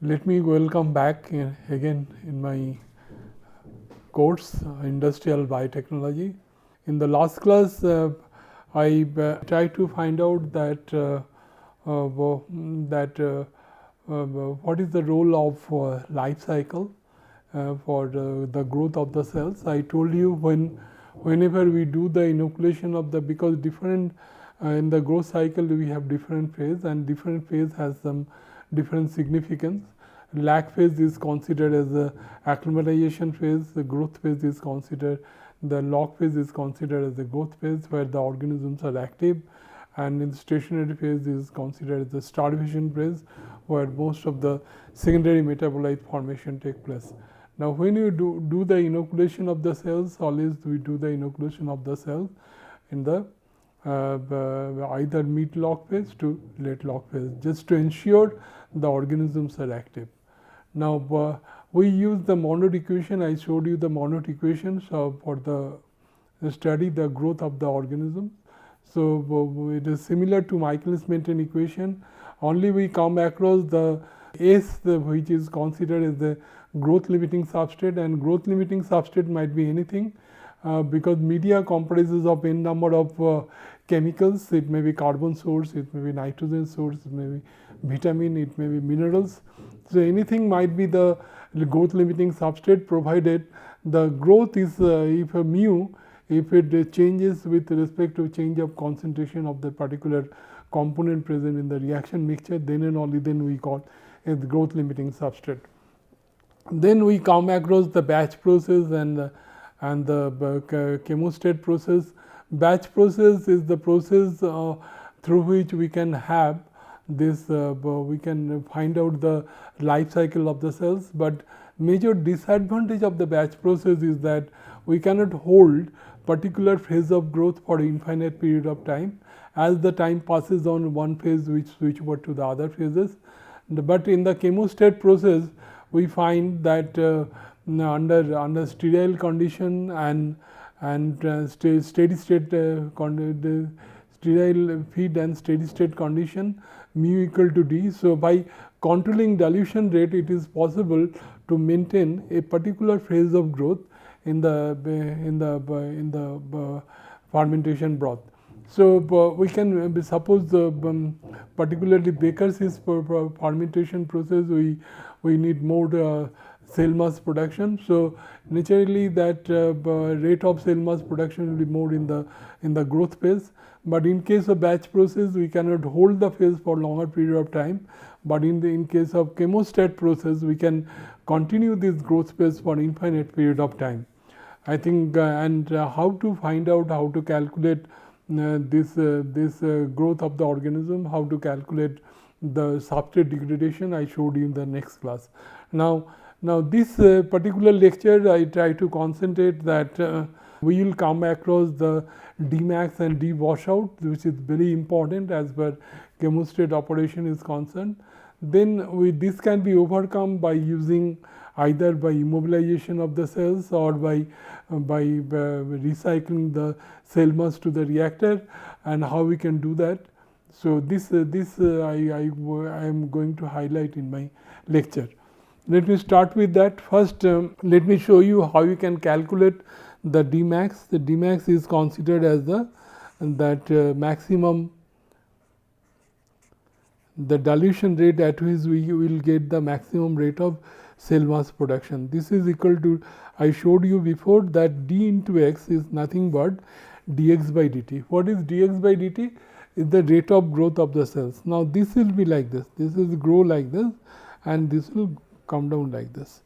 Let me welcome back again in my course, Industrial Biotechnology. In the last class, I tried to find out that what is the role of life cycle for the growth of the cells. I told you whenever we do the inoculation of the, because different in the growth cycle we have different phase, and different phase has some different significance. Lag phase is considered as a acclimatization phase, the growth phase is considered, the log phase is considered as the growth phase where the organisms are active, and in the stationary phase is considered as the starvation phase where most of the secondary metabolite formation take place. Now, when you do the inoculation of the cells, always we do the inoculation of the cells in the either mid log phase to late log phase, just to ensure the organisms are active. Now, we use the Monod equation. I showed you the Monod equation for the study the growth of the organism. So, it is similar to Michaelis-Menten equation, only we come across the S which is considered as the growth limiting substrate, and growth limiting substrate might be anything because media comprises of n number of chemicals. It may be carbon source, it may be nitrogen source, it may be vitamin, it may be minerals. So, anything might be the growth limiting substrate, provided the growth is if a mu, if it changes with respect to change of concentration of the particular component present in the reaction mixture, then and only then we call it the growth limiting substrate. Then we come across the batch process and the chemostat process. Batch process is the process through which we can have this we can find out the life cycle of the cells, but major disadvantage of the batch process is that we cannot hold particular phase of growth for infinite period of time. As the time passes on one phase, we switch over to the other phases. But in the chemostat process, we find that under sterile condition and steady state sterile feed and steady state condition, mu equal to D. So, by controlling dilution rate, it is possible to maintain a particular phase of growth in the fermentation broth. So, we can suppose particularly Baker's fermentation process, we need more cell mass production. So, naturally that rate of cell mass production will be more in the growth phase, but in case of batch process we cannot hold the phase for longer period of time, but in case of chemostat process we can continue this growth phase for infinite period of time. I think and how to find out, how to calculate this growth of the organism, how to calculate the substrate degradation, I showed you in the next class. Now this particular lecture I try to concentrate that we will come across the Dmax and D washout, which is very important as per chemostat operation is concerned. Then this can be overcome by using either by immobilization of the cells or by recycling the cell mass to the reactor, and how we can do that. So, this I am going to highlight in my lecture. Let me start with that. First, let me show you how you can calculate the Dmax. The Dmax is considered as the maximum, the dilution rate at which we will get the maximum rate of cell mass production. This is equal to, I showed you before that D into X is nothing but dx by dt. What is dx by dt? Is the rate of growth of the cells. Now, this will be like this, this will grow like this, and this will come down like this.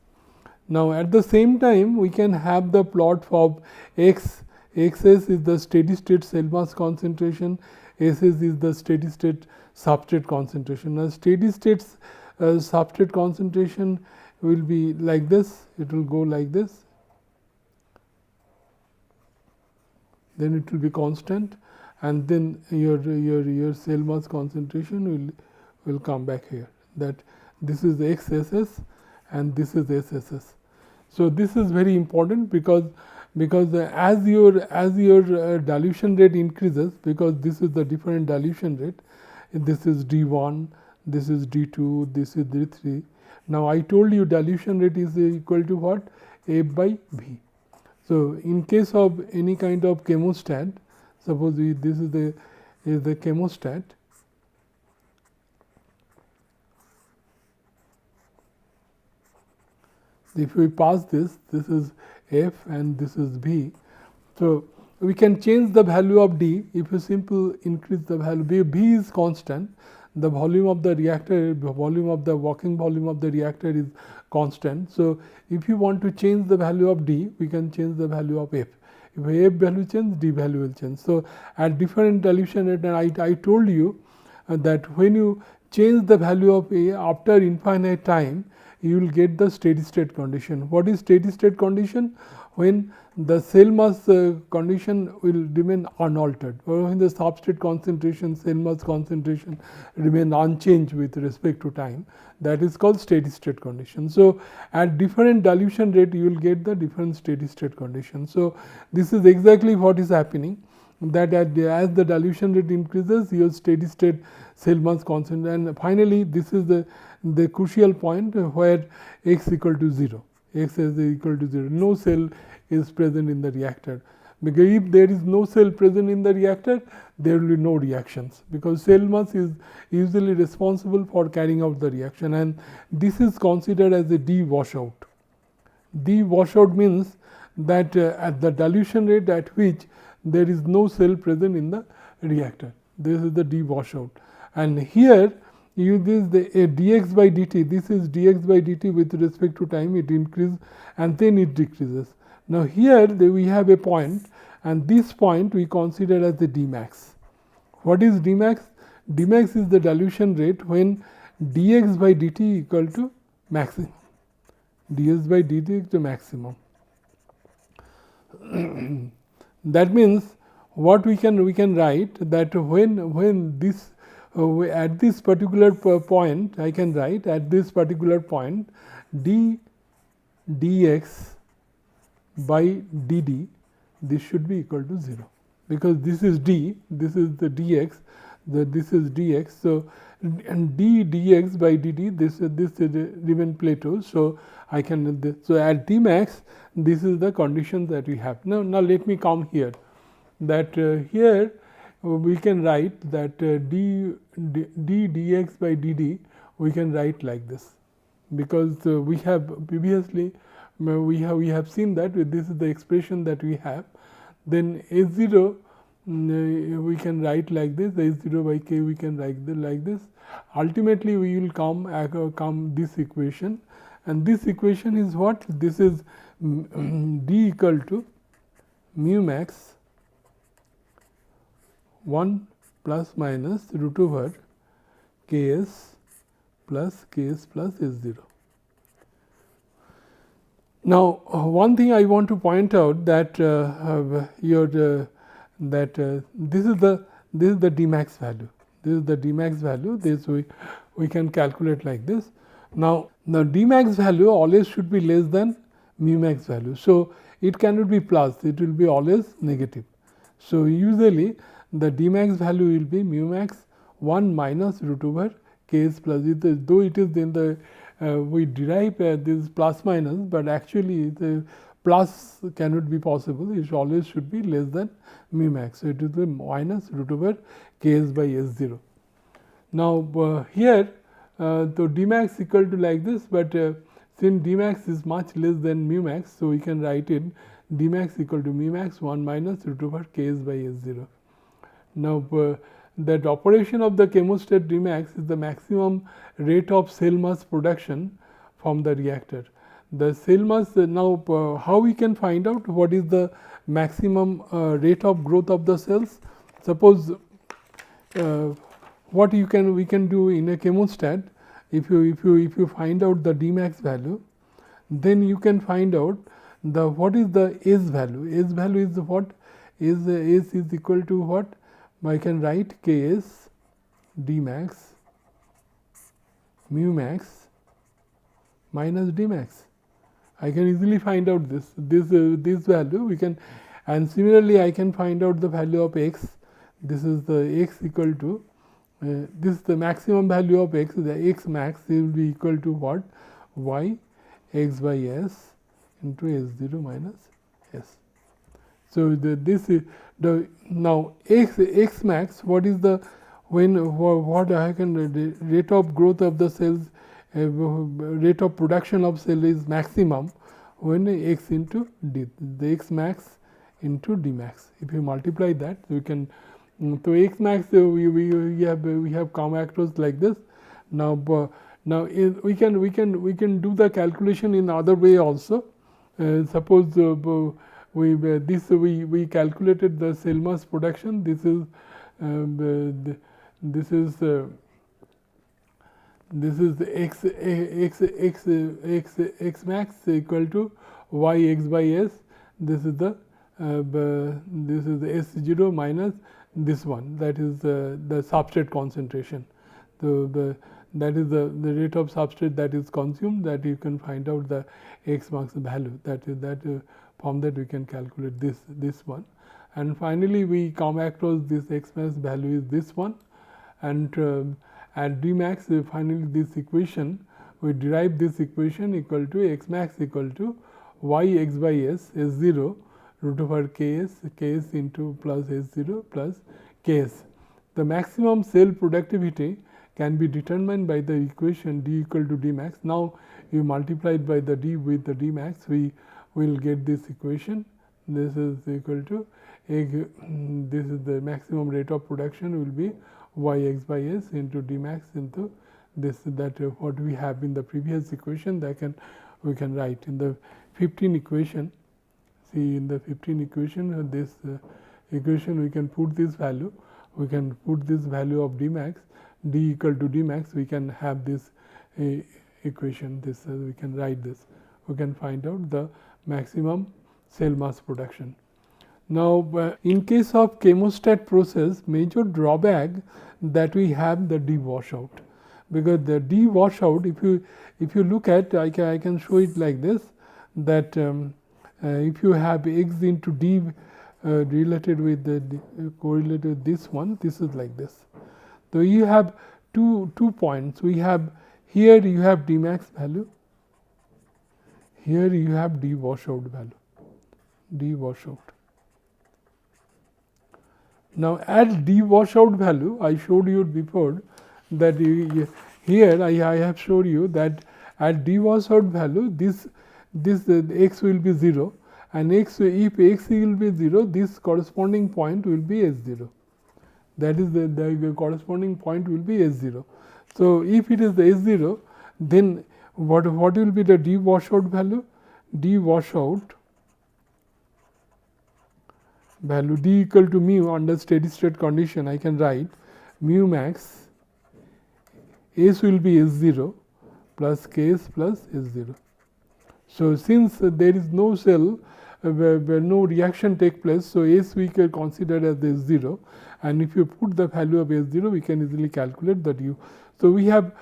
Now, at the same time we can have the plot of X, Xs is the steady state cell mass concentration, Ss is the steady state substrate concentration. Now, steady state substrate concentration will be like this, it will go like this, then it will be constant, and then your cell mass concentration will come back here, that this is XSS and this is SSS. So, this is very important because as your dilution rate increases, because this is the different dilution rate, this is D1, this is D2, this is D3. Now I told you dilution rate is equal to what? F by V. So in case of any kind of chemostat, suppose this is the chemostat. If we pass this is F and this is V. So we can change the value of D if you simply increase the value. V is constant. The volume of the reactor, volume of the working volume of the reactor is constant. So if you want to change the value of D, we can change the value of F. If F value change, D value will change. So at different dilution rate, and I told you that when you change the value of A after infinite time, you will get the steady state condition. What is steady state condition? When the cell mass condition will remain unaltered, or when the substrate concentration, cell mass concentration remain unchanged with respect to time, that is called steady state condition. So at different dilution rate, you will get the different steady state condition. So this is exactly what is happening, that as the dilution rate increases, your steady state cell mass concentration, and finally this is the crucial point where x equal to 0. X is equal to 0. No cell is present in the reactor, because if there is no cell present in the reactor, there will be no reactions, because cell mass is usually responsible for carrying out the reaction, and this is considered as a D washout. D washout means that at the dilution rate at which there is no cell present in the reactor, this is the D washout. And here you this the dx by dt, this is dx by dt with respect to time, it increases and then it decreases. Now here we have a point, and this point we consider as the Dmax. What is Dmax? Dmax is the dilution rate when dx by dt equal to maximum. dx by dt is the maximum. That means what we can write, that when this at this particular point, I can write at this particular point dx by dd, this should be equal to 0, because this is d, this is the dx, this is dx. So and dx by dd, this remain plateau. So I can so at Dmax, this is the condition that we have. Now let me come here, that here we can write that dx by dd, we can write like this, because we have previously we have seen that this is the expression that we have. Then S0 we can write like this, S0 by k we can write like this. Ultimately we will come this equation, and this equation is what? This is d equal to mu max 1 plus minus root over Ks plus S0. Now one thing I want to point out, that this is the Dmax value. This is the Dmax value. This we can calculate like this. Now the Dmax value always should be less than mu max value. So it cannot be plus, it will be always negative. So usually the Dmax value will be mu max 1 minus root over Ks plus, though it is in the we derive this plus minus, but actually the plus cannot be possible, it always should be less than mu max. So it is the minus root over Ks by S0. Now here the Dmax equal to like this, but since Dmax is much less than mu max, so we can write it Dmax equal to mu max 1 minus root over Ks by S0. Now that operation of the chemostat Dmax is the maximum rate of cell mass production from the reactor. The cell mass, now how we can find out what is the maximum rate of growth of the cells? Suppose what we can do in a chemostat, if you find out the Dmax value, then you can find out what is the S value. S value is what? S is equal to what? I can write Ks Dmax mu max minus Dmax. I can easily find out this value. We can, and similarly I can find out the value of x. This is the x equal to this is the maximum value of x, the x max will be equal to what? Y x by s into S0 minus s. So, this is the now x max, what is the what I can rate of growth of the cells, rate of production of cell is maximum when x into d, the x max into d max. If you multiply that, we can so x max we have come across like this. Now we can do the calculation in other way also. Suppose we calculated the cell mass production. This is x max equal to y x by s. This is the S0 minus this one, that is the substrate concentration. So that is the rate of substrate that is consumed, that you can find out the x max value. That is from that we can calculate this one. And finally, we come across this x max value is this one, and at d max finally this equation, we derive this equation equal to x max equal to y x by s, S0 root over ks into plus S0 plus ks. The maximum cell productivity can be determined by the equation d equal to d max. Now, you multiply it by the d with the d max, we will get this equation. This is equal to this is the maximum rate of production will be y x by s into d max into this, that what we have in the previous equation, that we can write in the 15 equation. See, in the 15 equation, this equation we can put this value, we can put this value of d max, d equal to d max, we can have this equation, this we can write this, we can find out the maximum cell mass production. Now, in case of chemostat process, major drawback that we have the d washout, because the d washout, if you look at, I can show it like this, that if you have x into d related with the correlated with this one, this is like this. So, you have two points. We have here you have d max value, here you have d washout value, d washout. Now, at d washout value, I showed you before that here I have showed you that at d washout value, this x will be 0, and if x will be 0, this corresponding point will be S0. That is the corresponding point will be S0. So, if it is the S0, then what will be the d washout value? D washout value, d equal to mu under steady state condition, I can write mu max S will be S0 plus Ks plus S0. So, since there is no cell where no reaction take place, so S we can consider as S0, and if you put the value of S0, we can easily calculate that u. So, we have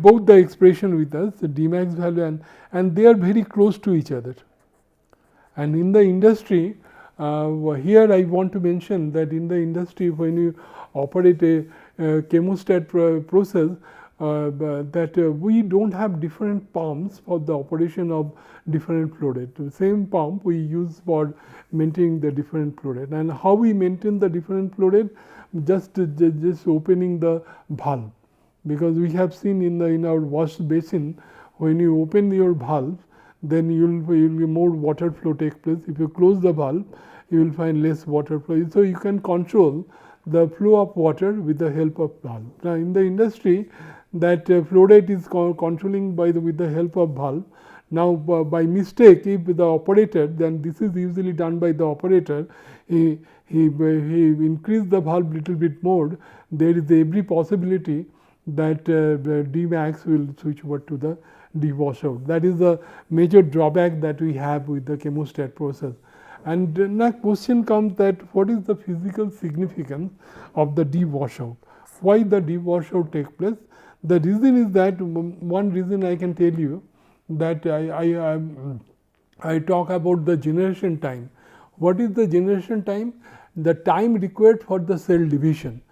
both the expression with us, the d max value, and they are very close to each other. And in the industry, here I want to mention that in the industry, when you operate a chemostat process, that we don't have different pumps for the operation of different flow rate. The same pump we use for maintaining the different flow rate. And how we maintain the different flow rate? Just opening the valve, because we have seen in our wash basin, when you open your valve, then you will more water flow take place. If you close the valve, you will find less water flow. So, you can control the flow of water with the help of valve. Now, in the industry, that flow rate is controlling with the help of valve. Now, by mistake, if the operator, then this is usually done by the operator, he increase the valve little bit more, there is every possibility that d max will switch over to the d washout. That is the major drawback that we have with the chemostat process. And now question comes that what is the physical significance of the d washout? Why the d washout take place? The reason is that one reason I can tell you that I talk about the generation time. What is the generation time? The time required for the cell division.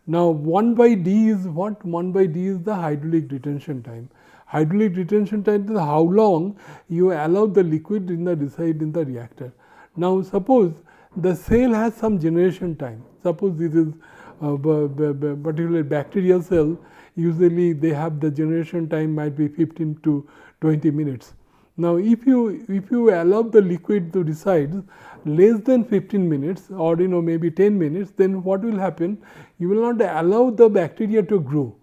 Now 1 by d is what? 1 by d is the hydraulic retention time. Hydraulic retention time is how long you allow the liquid in the reside in the reactor. Now suppose the cell has some generation time. Suppose this is particular bacterial cell, usually they have the generation time might be 15 to 20 minutes. Now if you allow the liquid to reside less than 15 minutes or maybe 10 minutes, then what will happen? You will not allow the bacteria to grow.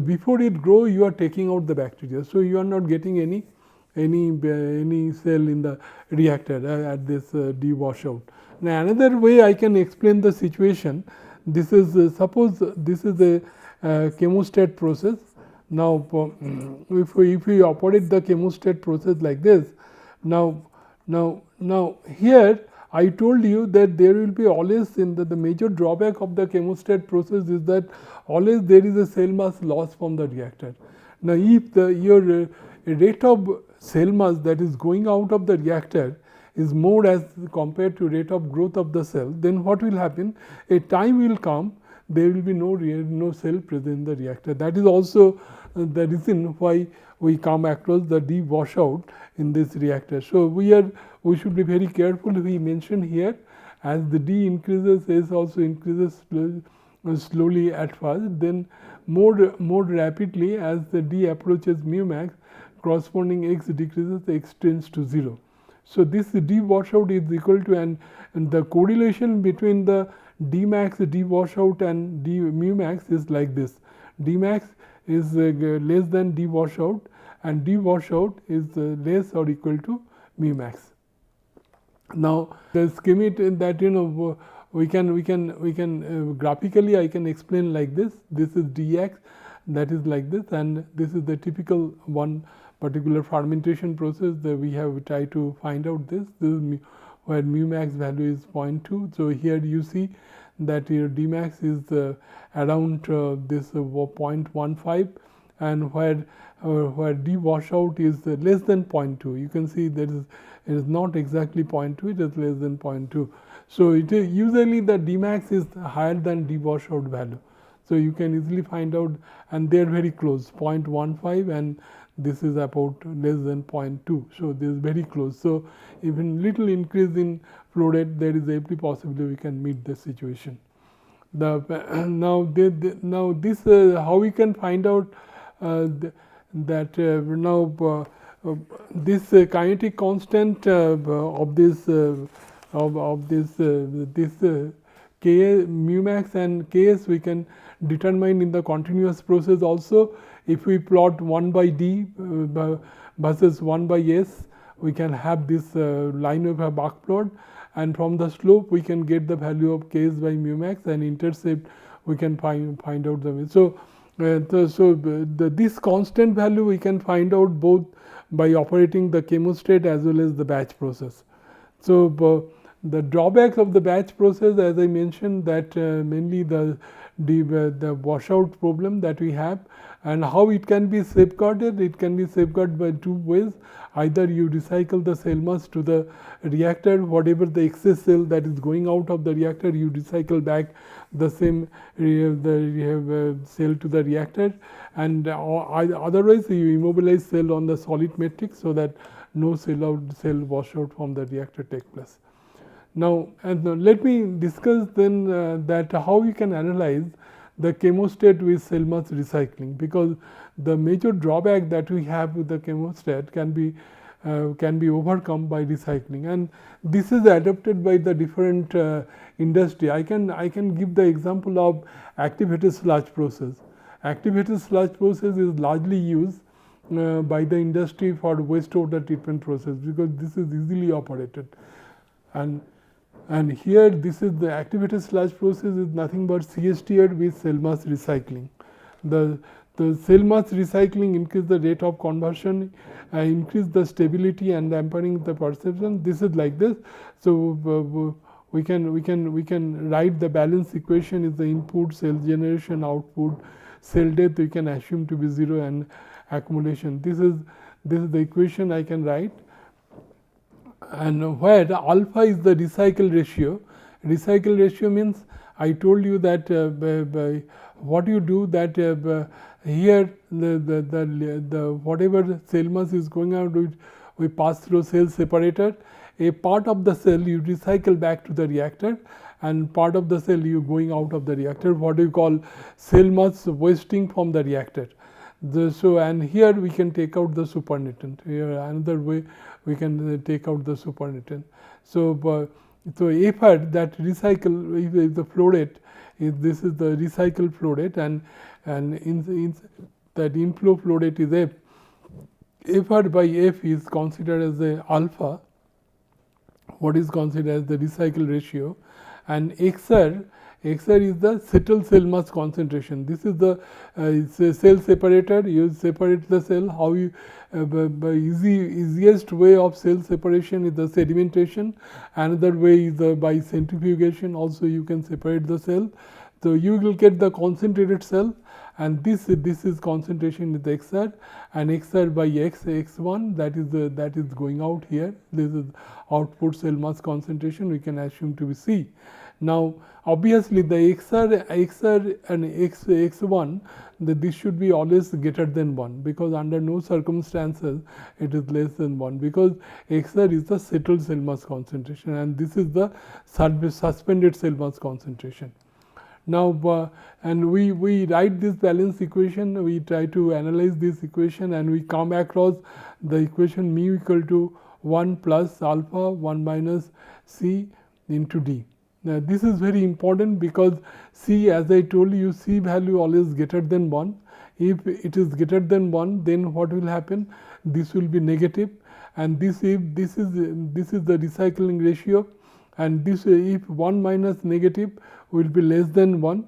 Before it grow, you are taking out the bacteria. So you are not getting any cell in the reactor at this D washout. Now another way I can explain the situation. This is suppose this is a chemostat process. Now if we operate the chemostat process like this, now here I told you that there will be always in the major drawback of the chemostat process is that always there is a cell mass loss from the reactor. Now if your rate of cell mass that is going out of the reactor is more as compared to rate of growth of the cell, then what will happen? A time will come, there will be no cell present in the reactor. That is also the reason why we come across the D washout in this reactor. So we should be very careful. We mention here as the D increases, S also increases slowly at first, then more rapidly as the D approaches mu max, corresponding X decreases, X tends to 0. So this D washout is equal to and the correlation between the D max, D washout and D mu max is like this. D max is less than D washout and D washout is less or equal to mu max. Now the schematic that we can graphically I can explain like this. This is dx, that is like this, and this is the typical one particular fermentation process that we have tried to find out this. This is where mu max value is 0.2. So here you see that your D max is around this 0.15, and where D washout is less than 0.2. You can see that it is not exactly 0.2, it is less than 0.2. So it is usually the D max is higher than D washout value. So you can easily find out, and they are very close, 0.15 and this is about less than 0.2. So this is very close. So even little increase in flow rate, there is every possibility we can meet the situation. Now this how we can find out that this kinetic constant of this K mu max and Ks we can determine in the continuous process also. If we plot 1 by D versus 1 by S, we can have this line of a buck plot, and from the slope we can get the value of Ks by mu max, and intercept we can find out the. So this constant value we can find out both by operating the chemostat as well as the batch process. So the drawbacks of the batch process, as I mentioned, that mainly the washout problem that we have, and how it can be safeguarded. It can be safeguarded by two ways. Either you recycle the cell mass to the reactor, whatever the excess cell that is going out of the reactor, you recycle back the same cell to the reactor, and otherwise you immobilize cell on the solid matrix so that no cell washout from the reactor take place. Now let me discuss then that how you can analyze the chemostat with cell mass recycling, because the major drawback that we have with the chemostat can be overcome by recycling, and this is adopted by the different industry. I can give the example of activated sludge process. Activated sludge process is largely used by the industry for wastewater treatment process, because this is easily operated, and here this is the activated sludge process is nothing but CSTR with cell mass recycling. The cell mass recycling increase the rate of conversion, increase the stability and dampening the perception. This is like this. So we can write the balance equation is the input, cell generation, output, cell death we can assume to be 0, and accumulation. This is the equation I can write, and where alpha is the recycle ratio. Recycle ratio means I told you that what you do that here the whatever cell mass is going out, we pass through cell separator. A part of the cell you recycle back to the reactor, and part of the cell you going out of the reactor, what you call cell mass wasting from the reactor. And here we can take out the supernatant. Here another way we can take out the supernatant. So effort that recycle, if the flow rate is, this is the recycle flow rate, and in that inflow flow rate is F. Effort by F is considered as the alpha, what is considered as the recycle ratio, and XR is the settled cell mass concentration. This is the cell separator. You separate the cell. How you easiest way of cell separation is the sedimentation. Another way is by centrifugation. Also, you can separate the cell. So you will get the concentrated cell, and this is concentration with XR, and XR by X1, that is going out here. This is output cell mass concentration. We can assume to be C. Now, obviously, the XR and X1, this should be always greater than 1, because under no circumstances it is less than 1, because XR is the settled cell mass concentration, and this is the suspended cell mass concentration. Now, and we write this balance equation, we try to analyze this equation, and we come across the equation mu equal to 1 plus alpha 1 minus C into D. Now, this is very important, because C, as I told you, C value always greater than 1. If it is greater than 1, then what will happen? This will be negative, and this is the recycling ratio, and this, if 1 minus negative, will be less than 1,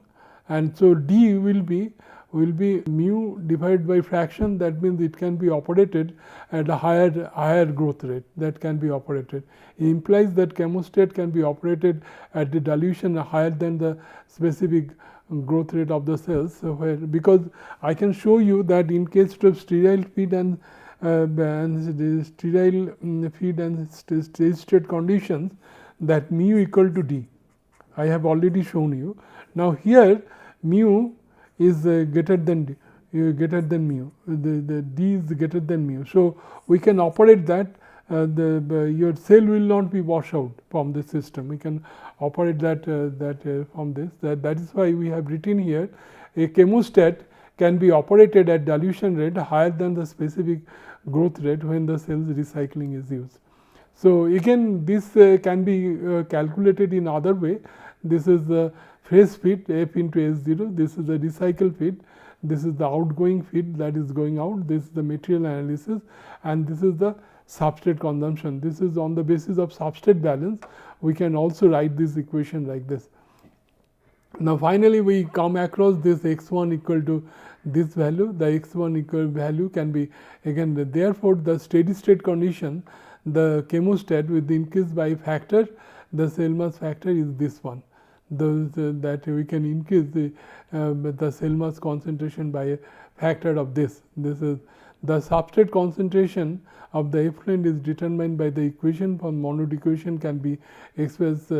and so D will be mu divided by fraction. That means it can be operated at a higher growth rate, that can be operated. It implies that chemostat can be operated at the dilution higher than the specific growth rate of the cells. So because I can show you that in case of sterile feed and sterile feed and steady state conditions, that mu equal to D. I have already shown you. Now, here mu is greater than mu. The D is greater than mu. So, we can operate that. Your cell will not be washed out from the system. We can operate that from this. That is why we have written here, a chemostat can be operated at dilution rate higher than the specific growth rate when the cells recycling is used. So, again this can be calculated in other way. This is the phase feed F into S0, this is the recycle feed, this is the outgoing feed that is going out, this is the material analysis, and this is the substrate consumption. This is on the basis of substrate balance. We can also write this equation like this. Now, finally, we come across this x1 equal to this value. The x1 equal value can be, again, therefore, the steady state condition, the chemostat with the increase by factor, the cell mass factor is this one. That we can increase the cell mass concentration by a factor of this. This is the substrate concentration of the effluent is determined by the equation from Monod equation, can be expressed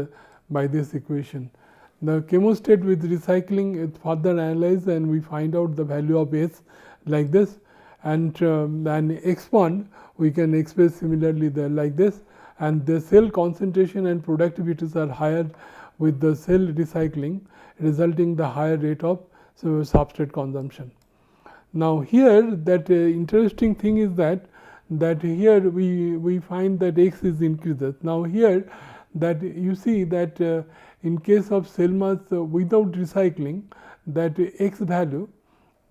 by this equation. The chemostat with recycling is further analyzed, and we find out the value of S like this, and X1 we can express similarly like this, and the cell concentration and productivities are higher with the cell recycling, resulting the higher rate of substrate consumption. Now, here that interesting thing is that here we find that X is increases. Now, here that you see that in case of cell mass without recycling, that X value,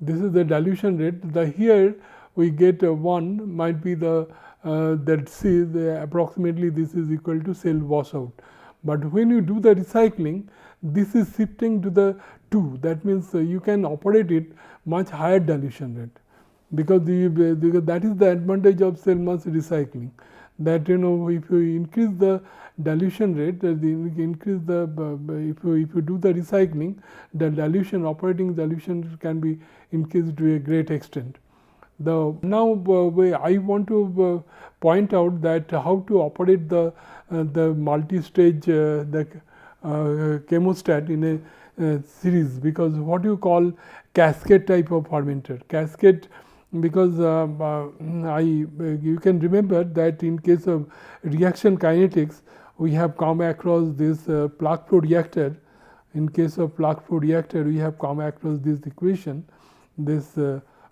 this is the dilution rate, the here we get 1 might be the that C, approximately this is equal to cell washout. But when you do the recycling, this is shifting to the 2. That means you can operate it much higher dilution rate, because that is the advantage of cell mass recycling. That if you increase the dilution rate, if you do the recycling, the operating dilution can be increased to a great extent. Now I want to point out that how to operate the multi-stage chemostat in a series, because what you call cascade type of fermenter. Cascade, because you can remember that in case of reaction kinetics, we have come across this plug flow reactor. In case of plug flow reactor, we have come across this equation, this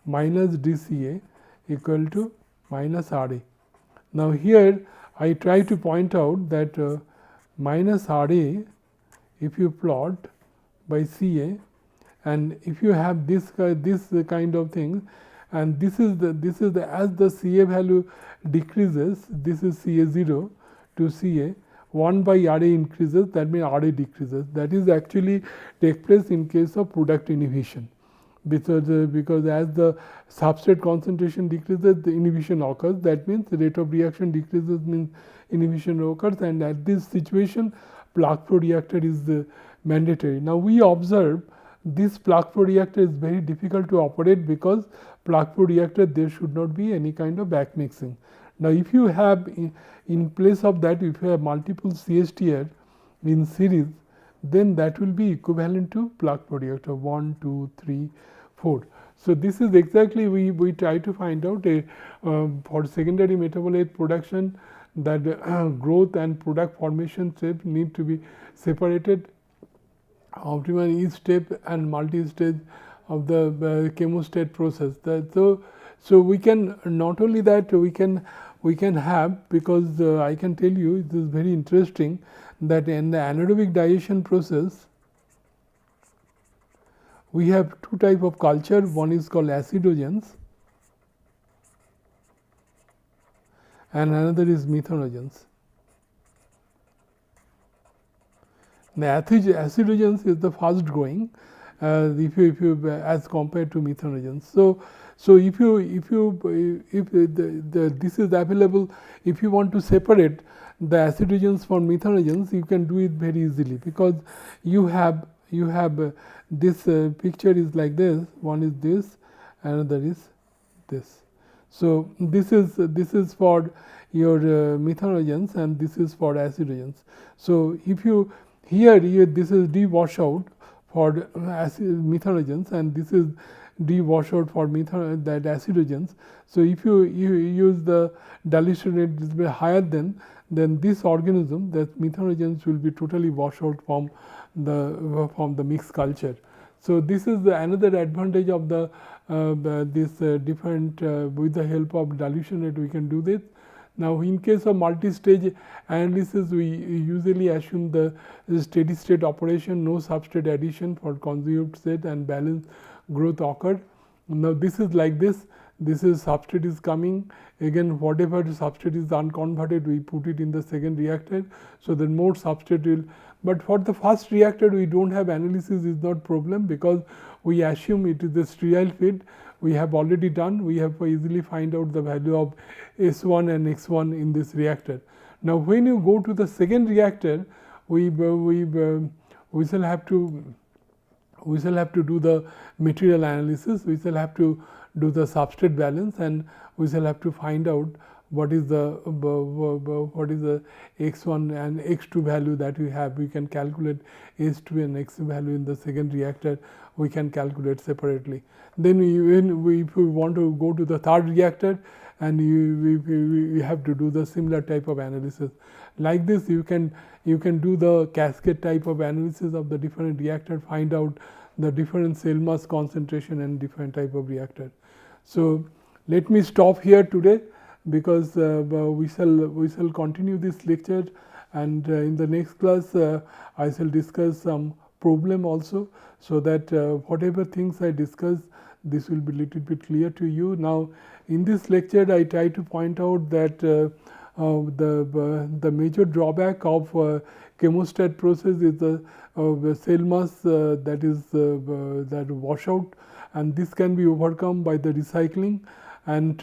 minus dCA equal to minus Ra. Now, here I try to point out that minus Ra, if you plot by Ca, and if you have this kind of thing, and this is the as the Ca value decreases, this is Ca0 to Ca, 1 by Ra increases, that means Ra decreases. That is actually take place in case of product inhibition, because as the substrate concentration decreases, the inhibition occurs. That means the rate of reaction decreases, means inhibition occurs, and at this situation plug flow reactor is mandatory. Now, we observe this plug flow reactor is very difficult to operate, because plug flow reactor there should not be any kind of back mixing. Now, if you have in place of that, if you have multiple CSTR in series, then that will be equivalent to plug flow reactor 1, 2, 3, 4. So, this is exactly we try to find out for secondary metabolite production, that growth and product formation step need to be separated, optimal each step and multi-stage of the chemostat process. So we can not only that we can have, because I can tell you it is very interesting that in the anaerobic digestion process we have two type of culture. One is called acidogens and another is methanogens. The acidogens is the fast growing, if you as compared to methanogens. So if this is available, if you want to separate the acidogens from methanogens, you can do it very easily, because you have this picture is like this. One is this, another is this. So this is for your methanogens and this is for acidogens. So if you here this is D washout for methanogens and this is D washout for that acidogens. So if you use the dilution rate is very higher, then this organism, that methanogens will be totally washed out from the mixed culture. So this is another advantage of the this different with the help of dilution rate we can do this. Now, in case of multi-stage analysis, we usually assume the steady state operation, no substrate addition for conjugate state and balanced growth occurred. Now, this is like this. This is substrate is coming, again whatever substrate is unconverted, we put it in the second reactor. So, then more substrate will, but for the first reactor we do not have analysis, is not problem, because we assume it is the sterile feed. We have already done, we have easily find out the value of S1 and X1 in this reactor. Now, when you go to the second reactor, we shall have to do the material analysis, we shall have to do the substrate balance, and we shall have to find out what is the X1 and X2 value that we have. We can calculate S2 and X2 value in the second reactor, we can calculate separately. Then if we want to go to the third reactor, and we have to do the similar type of analysis. Like this, you can do the cascade type of analysis of the different reactor, find out the different cell mass concentration and different type of reactor. So let me stop here today, because we shall continue this lecture, and in the next class I shall discuss some problem also, so that whatever things I discuss, this will be little bit clear to you. Now, in this lecture I try to point out that the major drawback of chemostat process is the cell mass that is that washout, and this can be overcome by the recycling. And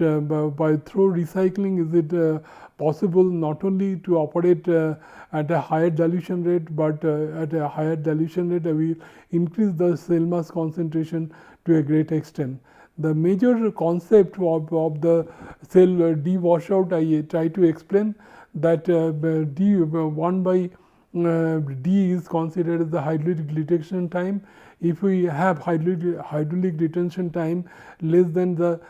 by through recycling, is it possible not only to operate at a higher dilution rate, but at a higher dilution rate we increase the cell mass concentration to a great extent. The major concept of the cell D washout I try to explain, that D 1 by D is considered as the hydraulic detection time. If we have hydraulic detention time less than the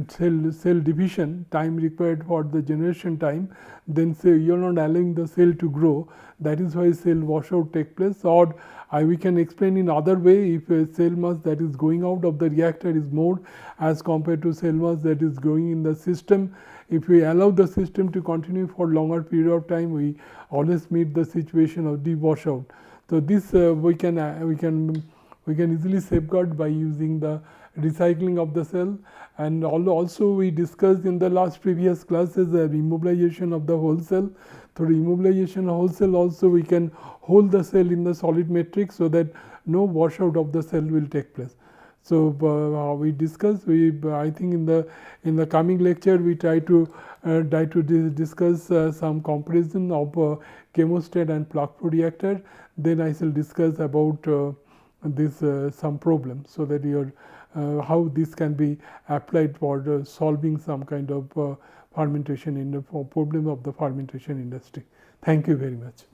cell division time required for the generation time, then say you are not allowing the cell to grow. That is why cell washout take place. Or we can explain in other way, if a cell mass that is going out of the reactor is more as compared to cell mass that is growing in the system, if we allow the system to continue for longer period of time, we always meet the situation of deep washout. So this we can easily safeguard by using the recycling of the cell. And also we discussed in the last previous classes the immobilization of the whole cell. Through immobilization of whole cell also we can hold the cell in the solid matrix so that no washout of the cell will take place. So we discussed. I think in the coming lecture we try to discuss some comparison of chemostat and plug flow reactor. Then I shall discuss about this some problems, so that your how this can be applied for solving some kind of fermentation in the problem of the fermentation industry. Thank you very much.